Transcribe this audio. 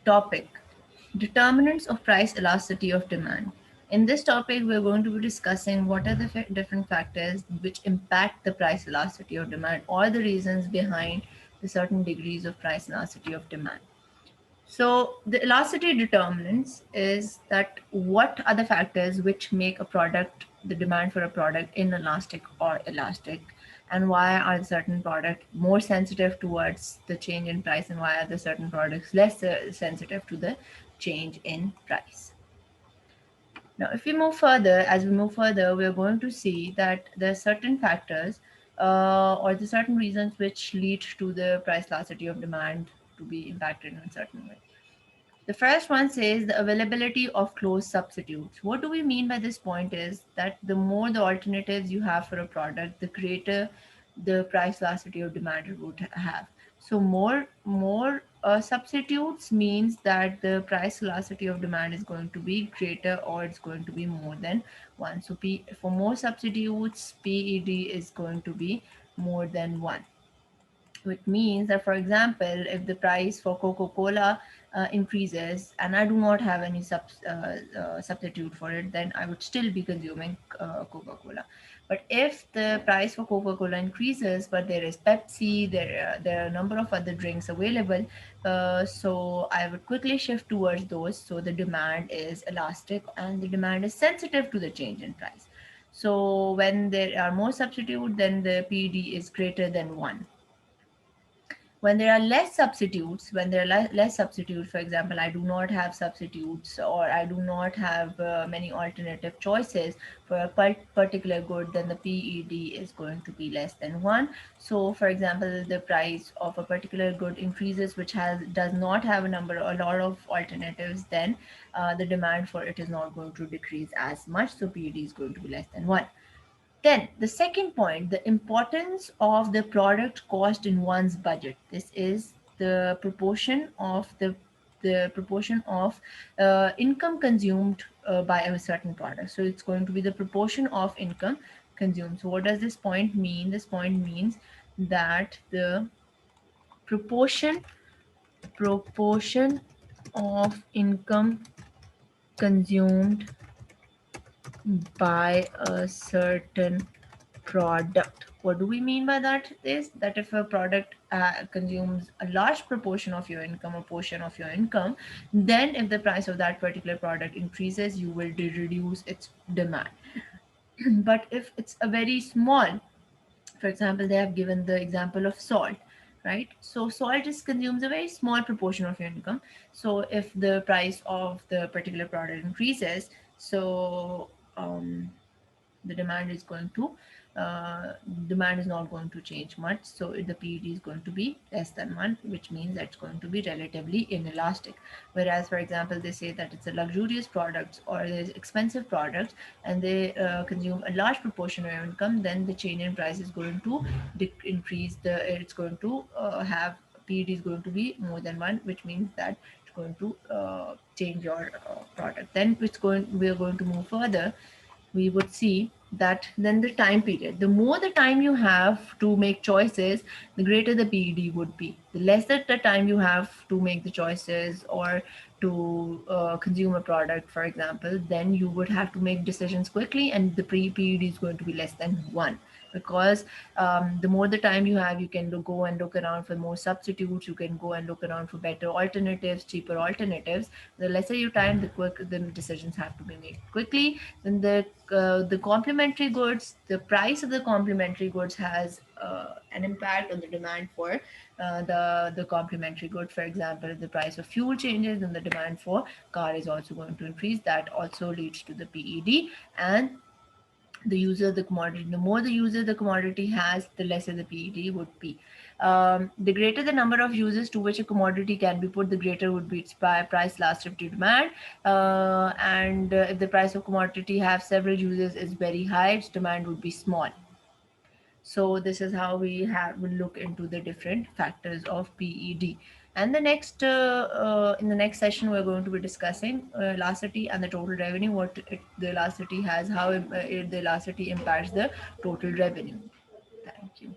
Topic: Determinants of price elasticity of demand. In this topic, we're going to be discussing what are the different factors which impact the price elasticity of demand, or the reasons behind the certain degrees of price elasticity of demand. So the elasticity determinants is that what are the factors which make a product, the demand for a product, inelastic or elastic, and why are certain products more sensitive towards the change in price, and why are the certain products less sensitive to the change in price. Now, if we move further, as we move further, we are going to see that there are certain factors or the certain reasons which lead to the price elasticity of demand to be impacted in a certain way. The first one says the availability of close substitutes. What do we mean by this point is that the more the alternatives you have for a product, the greater the price elasticity of demand it would have. So more substitutes means that the price elasticity of demand is going to be greater, or it's going to be more than one. So for more substitutes, PED is going to be more than one, which means that, for example, if the price for Coca-Cola increases and I do not have any substitute for it, then I would still be consuming Coca-Cola. But if the price for Coca-Cola increases, but there is Pepsi, there are a number of other drinks available, so I would quickly shift towards those. So the demand is elastic and the demand is sensitive to the change in price. So when there are more substitutes, then the PED is greater than one. When there are less substitutes, when there are less substitutes, for example, I do not have substitutes, or I do not have many alternative choices for a particular good, then the PED is going to be less than one. So for example, the price of a particular good increases which does not have a lot of alternatives, then the demand for it is not going to decrease as much, so PED is going to be less than one. Then the second point, the importance of the product cost in one's budget. This is the proportion of the proportion of income consumed by a certain product. So it's going to be the proportion of income consumed. So what does this point mean? This point means that the proportion proportion of income consumed by a certain product. What do we mean by that? Is that if a product consumes a large proportion of your income, a portion of your income, then if the price of that particular product increases, you will reduce its demand. But if it's a very small, for example, they have given the example of salt, right? So salt just consumes a very small proportion of your income. So if the price of the particular product increases, so the demand is going to demand is not going to change much. So the PED is going to be less than one, which means that's going to be relatively inelastic. Whereas, for example, they say that it's a luxurious products or there's expensive products, and they consume a large proportion of your income, then the change in price is going to increase. It's going to have PED is going to be more than one, which means that it's going to change your product. Then we are going to move further. We would see that then the time period, the more the time you have to make choices, the greater the PED would be. The lesser the time you have to make the choices or to consume a product, for example, then you would have to make decisions quickly, and the PED is going to be less than one, because the more the time you have, you can go and look around for more substitutes, you can go and look around for better alternatives, cheaper alternatives. The lesser your time, the decisions have to be made quickly. Then the complementary goods, the price of the complementary goods has an impact on the demand for the complementary good. For example, if the price of fuel changes, then the demand for car is also going to increase. That also leads to the PED. And the user the commodity, the more the user the commodity has, the lesser the PED would be. The greater the number of uses to which a commodity can be put, the greater would be its price elasticity demand. And if the price of commodity have several uses is very high, its demand would be small. So this is how we look into the different factors of PED. And the next in the next session, we're going to be discussing elasticity and the total revenue. The elasticity has, how the elasticity impacts the total revenue. Thank you.